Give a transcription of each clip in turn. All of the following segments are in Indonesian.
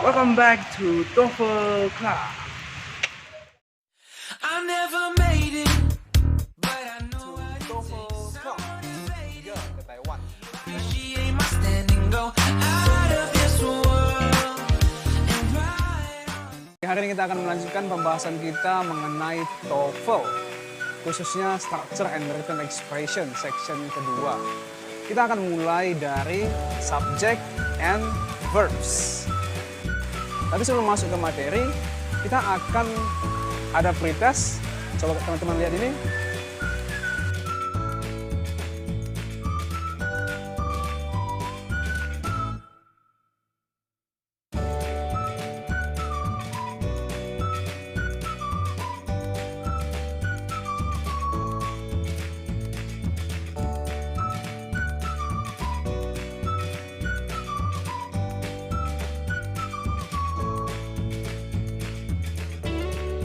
Welcome back to TOEFL Club. I never made it, but I know what it TOEFL takes. Club. Tiga ke Taiwan. Appreciate my standing, go out of this world and ride on. Hari ini kita akan melanjutkan pembahasan kita mengenai TOEFL, khususnya Structure and Written Expression, section kedua. Kita akan mulai dari subject and verbs. Tapi sebelum masuk ke materi, kita akan ada pretest. Coba teman-teman lihat ini.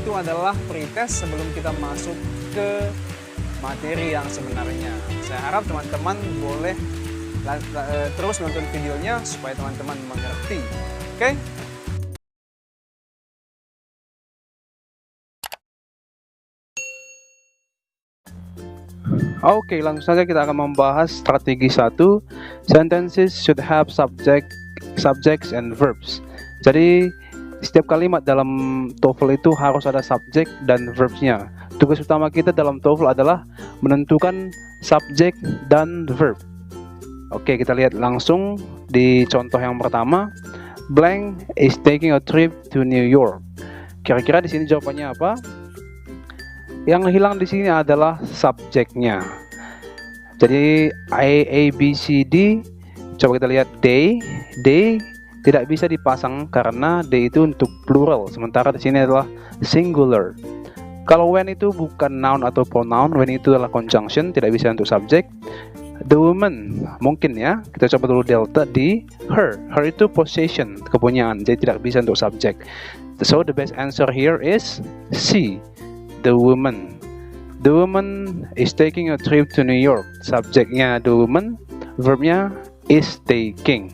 Itu adalah pretest sebelum kita masuk ke materi yang sebenarnya. Saya harap teman-teman boleh terus nonton videonya supaya teman-teman mengerti. Oke? Oke, langsung saja kita akan membahas strategi 1. Sentences should have subjects and verbs. Jadi setiap kalimat dalam TOEFL itu harus ada subjek dan verbsnya. Tugas utama kita dalam TOEFL adalah menentukan subjek dan verb. Oke, kita lihat langsung di contoh yang pertama. Blank is taking a trip to New York. Kira-kira di sini jawabannya apa? Yang hilang di sini adalah subjeknya. Jadi A, B, C, D. Coba kita lihat they tidak bisa dipasang karena they itu untuk plural, sementara di sini adalah singular. Kalau when itu bukan noun atau pronoun, when itu adalah conjunction, tidak bisa untuk subjek. The woman, mungkin ya, kita coba dulu delta di her. Her itu possession, kepunyaan, jadi tidak bisa untuk subjek. So the best answer here is C, the woman. The woman is taking a trip to New York. Subjeknya the woman, verbnya is taking.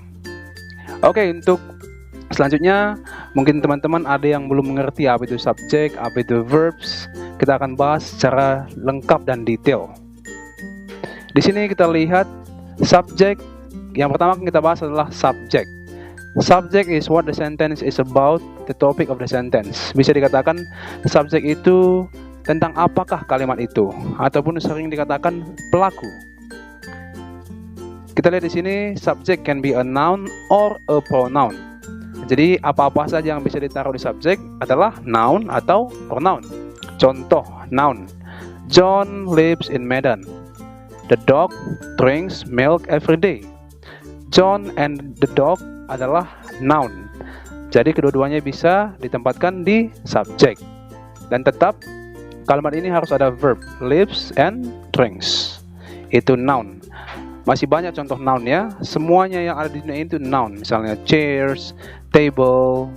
Oke, untuk selanjutnya mungkin teman-teman ada yang belum mengerti apa itu subjek, apa itu verbs. Kita akan bahas secara lengkap dan detail. Di sini kita lihat subjek. Yang pertama kita bahas adalah subject. Subject is what the sentence is about, the topic of the sentence. Bisa dikatakan subjek itu tentang apakah kalimat itu, ataupun sering dikatakan pelaku. Kita lihat di sini, subject can be a noun or a pronoun. Jadi apa-apa saja yang bisa ditaruh di subjek adalah noun atau pronoun. Contoh noun. John lives in Medan. The dog drinks milk every day. John and the dog adalah noun. Jadi kedua-duanya bisa ditempatkan di subjek. Dan tetap kalimat ini harus ada verb, lives and drinks. Itu noun. Masih banyak contoh noun ya. Semuanya yang ada di dunia itu noun. Misalnya chairs, table,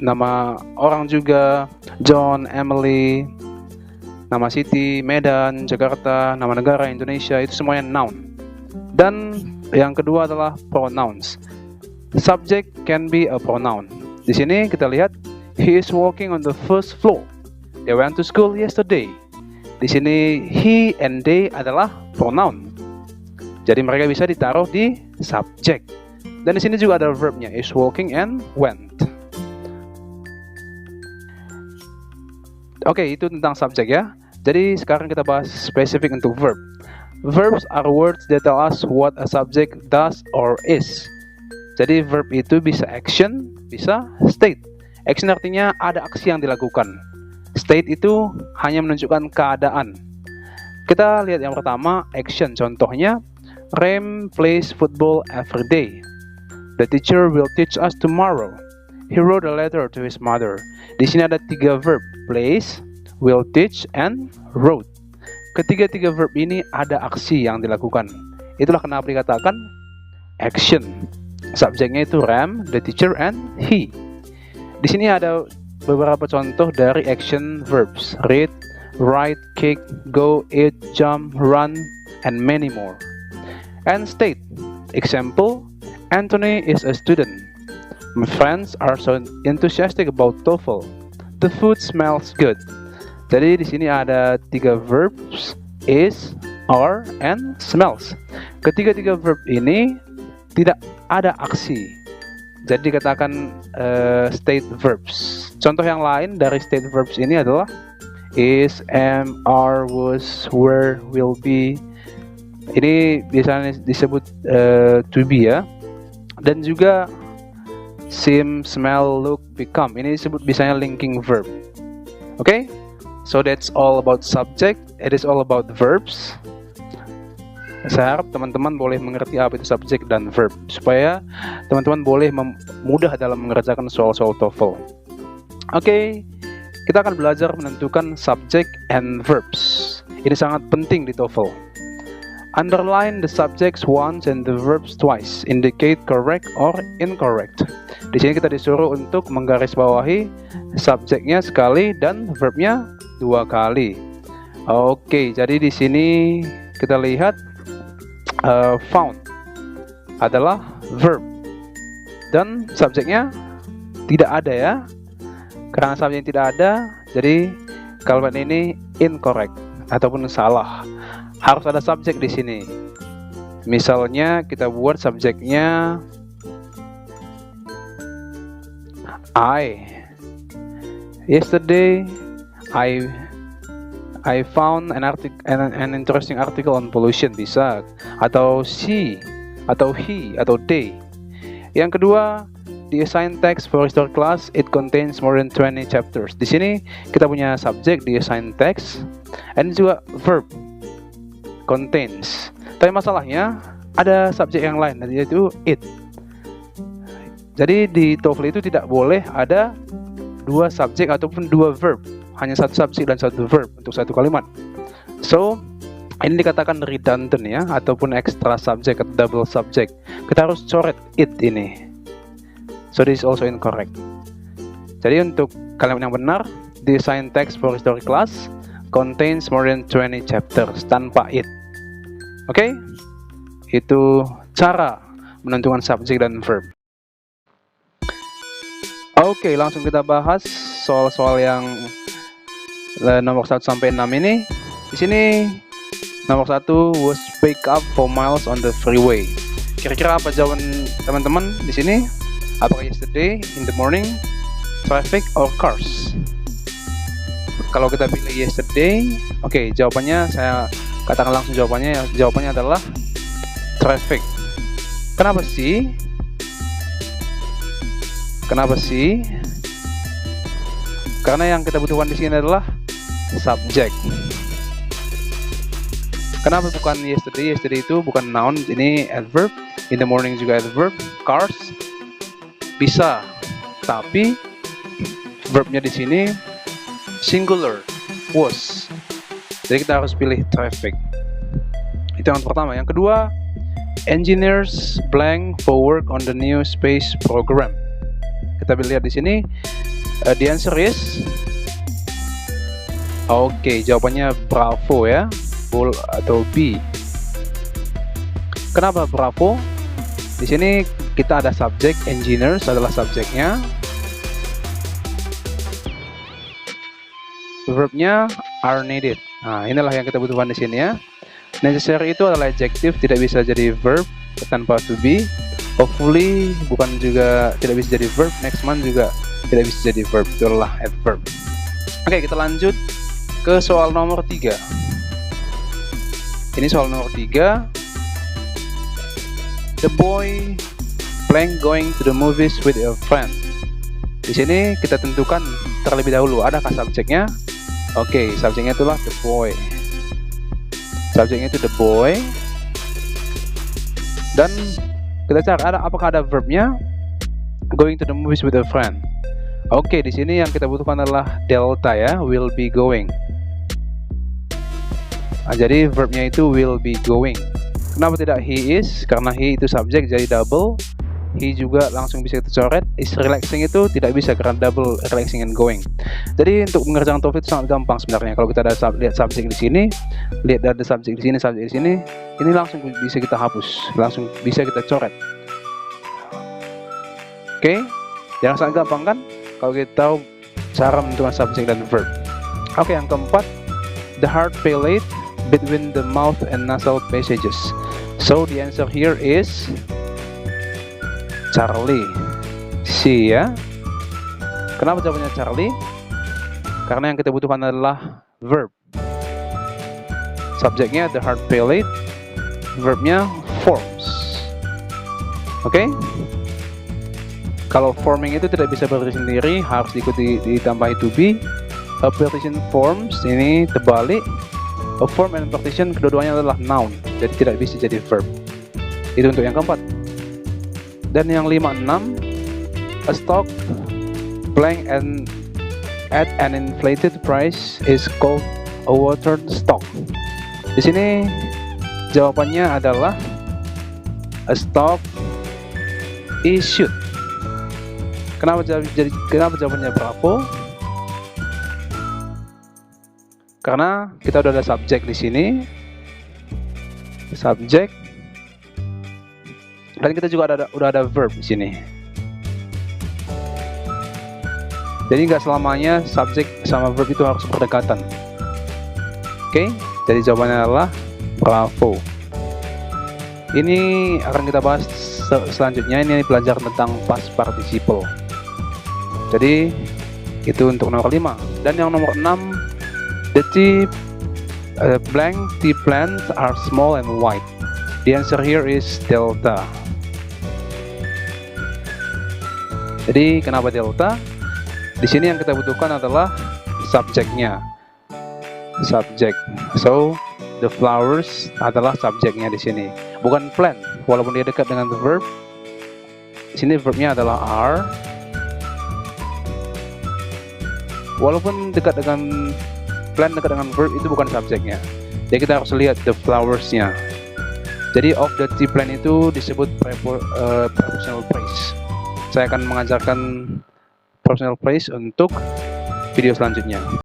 nama orang juga, John, Emily, nama city, Medan, Jakarta, nama negara, Indonesia, itu semuanya noun. Dan yang kedua adalah pronouns. Subject can be a pronoun. Di sini kita lihat, he is walking on the first floor. They went to school yesterday. Di sini he and they adalah pronoun. Jadi mereka bisa ditaruh di subjek. Dan di sini juga ada verbnya, is walking and went. Oke, itu tentang subjek ya. Jadi sekarang kita bahas spesifik untuk verb. Verbs are words that tell us what a subject does or is. Jadi verb itu bisa action, bisa state. Action artinya ada aksi yang dilakukan. State itu hanya menunjukkan keadaan. Kita lihat yang pertama, action. Contohnya, Rem plays football every day. The teacher will teach us tomorrow. He wrote a letter to his mother. Di sini ada 3 verb, plays, will teach, and wrote. Ketiga-tiga verb ini ada aksi yang dilakukan. Itulah kenapa dikatakan action. Subjeknya itu Rem, the teacher, and he. Di sini ada beberapa contoh dari action verbs: read, write, kick, go, eat, jump, run, and many more. And state. Example, Anthony is a student. My friends are so enthusiastic about TOEFL. The food smells good. Jadi di sini ada 3 verbs, is, are, and smells. Ketiga-tiga verb ini tidak ada aksi. Jadi dikatakan state verbs. Contoh yang lain dari state verbs ini adalah is, am, are, was, were, will be. Ini biasanya disebut to be ya. Dan juga seem, smell, look, become. Ini disebut biasanya linking verb. Okay? So that's all about subject. It is all about verbs. Saya harap teman-teman boleh mengerti apa itu subject dan verb supaya teman-teman boleh mudah dalam mengerjakan soal-soal TOEFL. Okay, kita akan belajar menentukan subject and verbs. Ini sangat penting di TOEFL. Underline the subjects once and the verbs twice. Indicate correct or incorrect. Di sini kita disuruh untuk menggarisbawahi subjeknya sekali dan verbnya 2 kali. Oke, jadi di sini kita lihat found adalah verb dan subjeknya tidak ada ya. Karena subjeknya tidak ada, jadi kalimat ini incorrect ataupun salah. Harus ada subjek di sini. Misalnya kita buat subjeknya I. Yesterday I found an interesting article on pollution, bisa. Atau she, atau he, atau they. Yang kedua, the assigned text for history class, it contains more than 20 chapters. Di sini kita punya subjek the assigned text, and juga verb contains. Tapi masalahnya ada subjek yang lain, yaitu it. Jadi di TOEFL itu tidak boleh ada 2 subjek ataupun 2 verb, hanya 1 subjek dan 1 verb untuk 1 kalimat. So ini dikatakan redundant ya, ataupun extra subject atau double subject. Kita harus coret it ini. So this is also incorrect. Jadi untuk kalimat yang benar, the assigned text for history class contains more than 20 chapters tanpa it. Oke? Itu cara menentukan subjek dan verb. Oke, langsung kita bahas soal-soal yang nomor 1 sampai 6 ini. Di sini nomor 1 was pick up for miles on the freeway. Kira-kira apa jawaban teman-teman di sini? Apakah yesterday in the morning, traffic or cars? Kalau kita pilih yesterday, oke, jawabannya saya katakan langsung jawabannya. Jawabannya adalah traffic. Kenapa sih? Kenapa sih? Karena yang kita butuhkan di sini adalah subject. Kenapa bukan yesterday? Yesterday itu bukan noun, ini adverb. In the morning juga adverb. Cars bisa, tapi verbnya di sini singular, was. Jadi kita harus pilih traffic. Itu yang pertama. Yang kedua, engineers blank for work on the new space program. Kita lihat di sini, the answer is oke, jawabannya bravo ya, bull atau B. Kenapa bravo? Di sini kita ada subjek, engineers adalah subjeknya. Verbnya are needed. Nah, inilah yang kita butuhkan di sini ya. Necessary itu adalah adjective, tidak bisa jadi verb tanpa to be. Hopefully bukan juga tidak bisa jadi verb. Next month juga tidak bisa jadi verb. Itu adalah adverb. Oke, kita lanjut ke soal nomor 3. Ini soal nomor 3. The boy blank going to the movies with a friend. Di sini kita tentukan terlebih dahulu, adakah subjeknya? Oke, subjeknya itulah the boy. Subjeknya itu the boy. Dan kita cari apakah ada verbnya? Going to the movies with a friend. Oke, di sini yang kita butuhkan adalah delta ya, will be going. Nah, jadi verbnya itu will be going. Kenapa tidak he is? Karena he itu subjek jadi double. He juga langsung bisa kita coret. Is relaxing itu tidak bisa karena double relaxing and going. Jadi untuk mengerjakan TOEFL itu sangat gampang sebenarnya. Kalau kita ada lihat subjek di sini, lihat ada subjek di sini, subjek di sini, ini langsung bisa kita hapus, langsung bisa kita coret. Oke. Yang sangat gampang kan kalau kita tahu cara menentukan subjek dan verb. Oke, yang keempat, the hard palate between the mouth and nasal passages. So the answer here is Charlie. C ya. Kenapa jawabannya Charlie? Karena yang kita butuhkan adalah verb. Subjeknya the hard palate, verbnya forms. Oke? Kalau forming itu tidak bisa berdiri sendiri, harus diikuti ditambahi to be. A partition forms ini terbalik. A form and partition kedua-duanya adalah noun, jadi tidak bisa jadi verb. Itu untuk yang keempat. Dan yang 5, 6, a stock blank and at an inflated price is called a watered stock. Di sini jawabannya adalah a stock issued. Kenapa jawabannya bravo? Karena kita udah ada subjek di sini, subjek, dan kita juga udah ada verb di sini. Jadi nggak selamanya subjek sama verb itu harus berdekatan. Oke, jadi jawabannya adalah bravo. Ini akan kita bahas selanjutnya. Ini pelajaran tentang past participle. Jadi itu untuk nomor 5. Dan yang nomor 6, the tea plants are small and white. The answer here is delta. Jadi kenapa delta? Di sini yang kita butuhkan adalah subjeknya. Subjek. So the flowers adalah subjeknya di sini. Bukan plant, walaupun dia dekat dengan the verb. Di sini verbnya adalah are. Walaupun dekat dengan plant, dekat dengan verb, itu bukan subjeknya. Jadi kita harus lihat the flowersnya. Jadi of the tea plant itu disebut prepositional phrase. Saya akan mengajarkan prepositional phrase untuk video selanjutnya.